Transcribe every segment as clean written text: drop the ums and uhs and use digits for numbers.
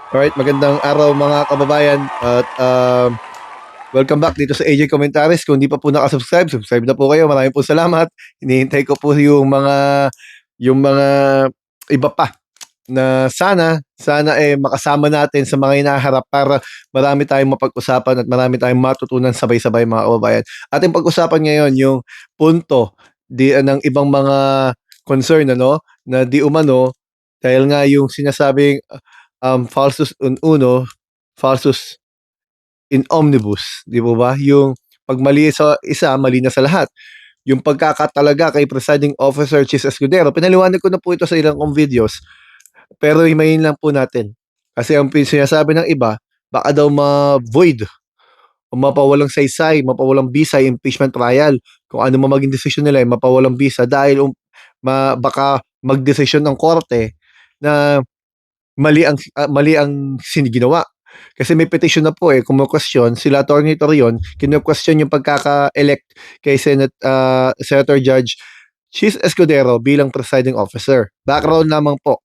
Alright, magandang araw mga kababayan at welcome back dito sa AJ Commentaries. Kung hindi pa po nakasubscribe, subscribe na po kayo. Maraming po salamat. Hinihintay ko po yung mga iba pa na sana makasama natin sa mga hinaharap para marami tayong mapag-usapan at marami tayong matutunan sabay-sabay mga kababayan. Ating pag-usapan ngayon yung punto ng ibang mga concern na di umano dahil nga yung sinasabing falsus in uno, falsus in omnibus, 'di po ba? Yung 'pag mali sa isa, mali na sa lahat. Yung pagkakatalaga kay Presiding Officer Chis Escudero, pinaliwanag ko na po ito sa ilang kong videos, pero himayin lang po natin. Kasi ang sinasabi ng iba, baka daw ma-void o mapawalang saysay, mapawalang bisa yung impeachment trial. Kung ano man maging desisyon nila, mapawalang bisa dahil baka magdesisyon ng korte na mali ang ginawa. Kasi may petition na po kumukwestiyon sila Attorney Torion, kinu-question yung pagkaka-elect kay Senator Judge Chis Escudero bilang presiding officer. Background lamang po.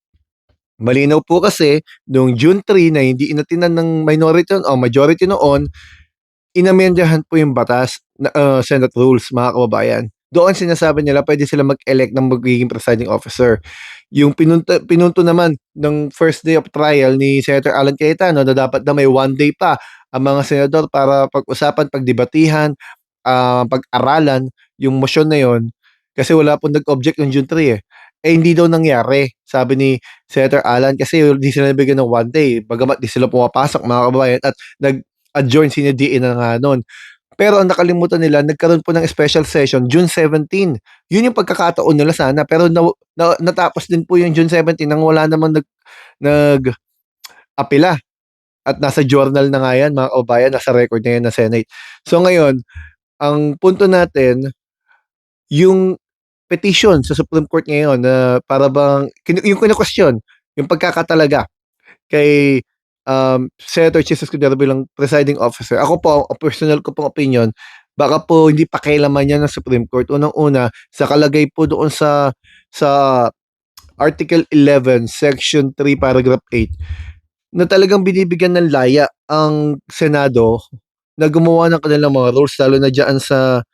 Malinaw po kasi noong June 3 na hindi inatinan ng minority o majority noon, inamendyahan po yung batas na Senate rules mga kababayan. Doon sinasabi nila pwede sila mag-elect ng magiging presiding officer. Yung pinunto naman ng first day of trial ni Senator Alan Cayetano na dapat na may one day pa ang mga senador para pag-usapan, pagdebatihan, pag-aralan yung motion na yon kasi wala pong nag-object ng June 3 eh. Eh hindi daw nangyari, sabi ni Senator Alan kasi hindi sila nabigyan ng one day. Bagamat di sila pumapasok mga kababayan at nag-adjourn si DA na nga nun. Pero ang nakalimutan nila, nagkaroon po ng special session June 17. Yun yung pagkakataon nila sana pero natapos din po yung June 17 nang wala namang nag-apela at nasa journal na nga yan mga kababayan, nasa record na yan ng Senate. So ngayon, ang punto natin, yung petition sa Supreme Court ngayon na para bang yung kinu-question, yung pagkakatalaga kay Senator Chis Escudero bilang presiding officer. Ako po, ang personal ko pong opinion, baka po hindi pakialaman yan ng Supreme Court. Unang-una, sa kalagay po doon sa Article 11, Section 3, Paragraph 8, na talagang binibigyan ng laya ang Senado na gumawa ng kanilang mga rules, lalo na dyan sa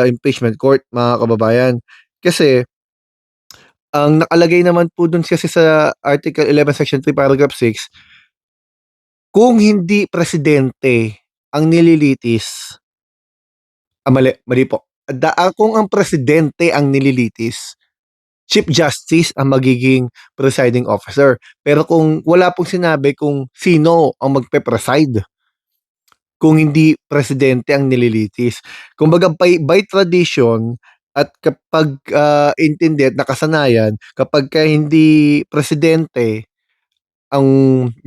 impeachment court, mga kababayan. Kasi, ang nakalagay naman po dun kasi sa Article 11, Section 3, Paragraph 6, kung hindi presidente ang nililitis, mali po. Kung ang presidente ang nililitis, Chief Justice ang magiging presiding officer. Pero kung wala pong sinabi kung sino ang magpe-preside, kung hindi presidente ang nililitis. Kumbaga by tradition at kapag intindi at nakasanayan, kapag hindi presidente ang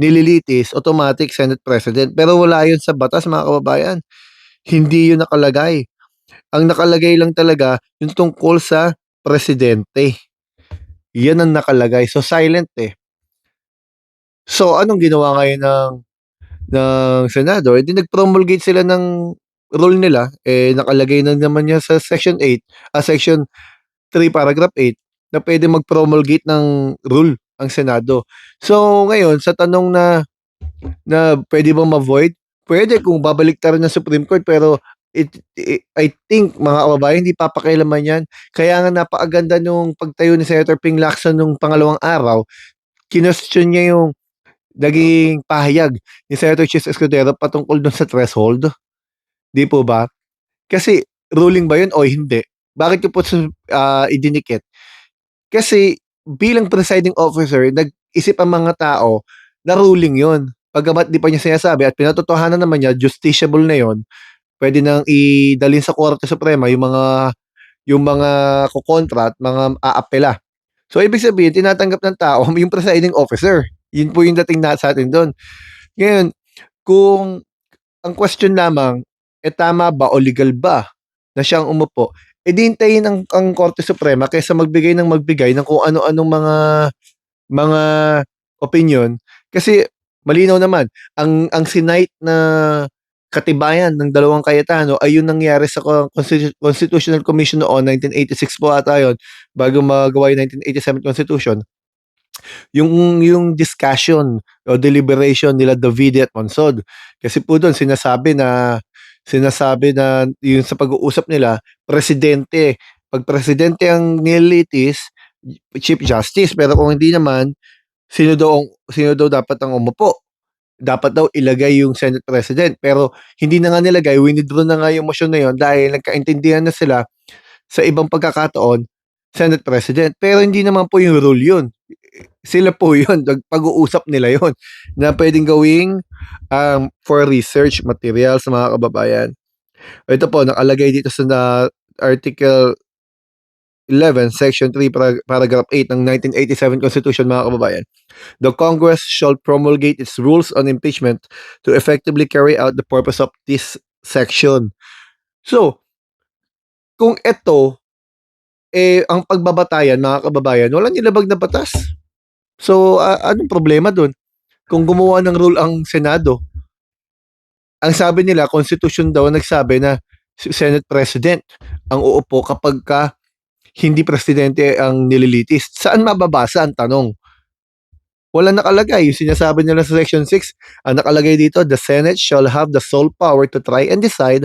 nililitis, automatic Senate President. Pero wala yun sa batas mga kababayan. Hindi yun nakalagay. Ang nakalagay lang talaga yung tungkol sa presidente. Yan ang nakalagay. So silent eh. So anong ginawa ngayon ng Senado? Eh di nag-promulgate sila ng rule nila. Eh nakalagay na naman niya sa Section 8, Section 3 Paragraph 8 na pwede mag-promulgate ng rule ang Senado. So ngayon sa tanong na pwede bang ma-void? Pwede kung babaliktarin ng Supreme Court pero I think mga kababayan hindi papakialaman yan. Kaya nga napakaganda nung pagtayo ni Senator Ping Lacson nung pangalawang araw, kinwestiyon niya yung naging pahayag ni Senator Chis Escudero patungkol dun sa threshold. Di po ba? Kasi ruling ba yun o hindi? Bakit ko po idinikit? Kasi bilang presiding officer, nag-isip ang mga tao na ruling yun. Pagkamat di pa niya sinasabi at pinatotohanan naman niya, justiciable na yun, pwede nang idalhin sa Korte Suprema yung mga kukontra at mga aapela. So, ibig sabihin, tinatanggap ng tao yung presiding officer. Yun po yung dating sa atin doon. Ngayon, kung ang question lamang, tama ba o legal ba na siyang umupo, di hintayin ang Korte Suprema kaysa magbigay ng kung ano-anong mga opinion. Kasi malinaw naman, ang sinight na katibayan ng dalawang Cayetano ay yung nangyari sa Constitutional Commission noon, 1986 po ata yun, bago magawa yung 1987 Constitution. yung discussion o deliberation nila Davide at Monsod. Kasi po doon sinasabi na yung sa pag-uusap nila, presidente. Pag presidente ang nililitis, Chief Justice. Pero kung hindi naman, sino daw dapat ang umupo? Dapat daw ilagay yung Senate President. Pero hindi na nga nilagay, winidraw na nga yung motion na yun dahil nagkaintindihan na sila sa ibang pagkakataon, Senate President. Pero hindi naman po yung rule yun. Sila po yun, pag-uusap nila yun, na pwedeng gawing for research materials mga kababayan. Ito po, nakalagay dito sa Article 11, Section 3, Paragraph 8 ng 1987 Constitution mga kababayan. The Congress shall promulgate its rules on impeachment to effectively carry out the purpose of this section. So, kung ito, ang pagbabatayan mga kababayan, walang nilabag na batas. So, anong problema dun? Kung gumawa ng rule ang Senado, ang sabi nila, Constitution daw nagsabi na Senate President ang uupo kapag hindi presidente ang nililitis. Saan mababasa ang tanong? Wala nakalagay. Yung sinasabi nila sa Section 6, ang nakalagay dito, the Senate shall have the sole power to try and decide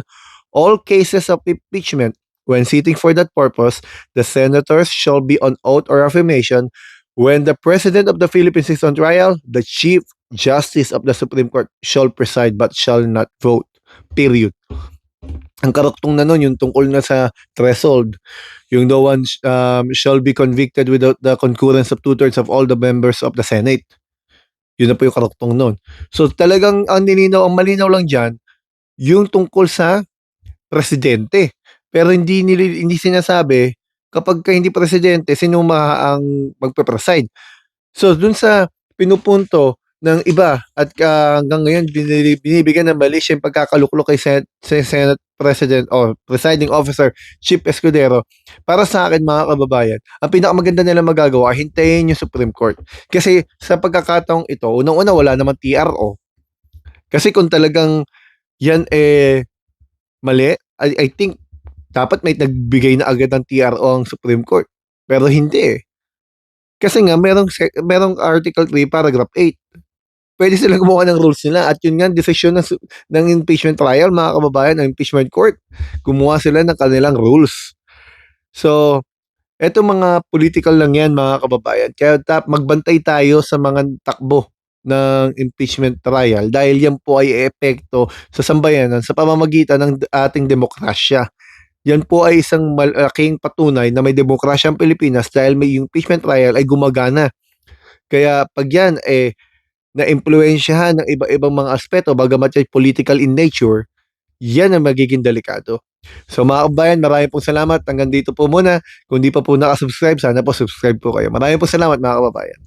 all cases of impeachment. When sitting for that purpose, the senators shall be on oath or affirmation. When the President of the Philippines is on trial, the Chief Justice of the Supreme Court shall preside but shall not vote. Period. Ang karuktong na nun, yung tungkol na sa threshold, yung the one shall be convicted without the concurrence of 2/3 of all the members of the Senate. Yun na po yung karuktong nun. So talagang ang malinaw lang dyan, yung tungkol sa presidente. Pero hindi sinasabi kapag hindi presidente, sino ang magpe-preside. So dun sa pinupunto ng iba at hanggang ngayon binibigyan ng mali siyang pagkakaluklok kay Senate President o Presiding Officer Chief Escudero. Para sa akin mga kababayan, ang pinakamaganda nila magagawa, hintayin yung Supreme Court. Kasi sa pagkakataong ito, unang-una wala namang TRO. Kasi kung talagang yan mali, I think dapat may nagbigay na agad ng TRO ang Supreme Court. Pero hindi eh. Kasi nga merong Article 3 Paragraph 8. Pwede silang gumawa ng rules nila at yun nga desisyon ng impeachment trial mga kababayan, ng impeachment court. Gumawa sila ng kanilang rules. So, eto mga political lang yan mga kababayan. Kaya magbantay tayo sa mga takbo ng impeachment trial dahil yan po ay epekto sa sambayanan sa pamamagitan ng ating demokrasya. Yan po ay isang malaking patunay na may demokrasya ang Pilipinas dahil may impeachment trial ay gumagana. Kaya pag yan na-impluwensyahan ng iba-ibang mga aspeto bagamat ay political in nature, yan ang magiging delikado. So mga kabayan, maraming pong salamat. Hanggang dito po muna. Kung di pa po nakasubscribe, sana po subscribe po kayo. Maraming pong salamat mga kababayan.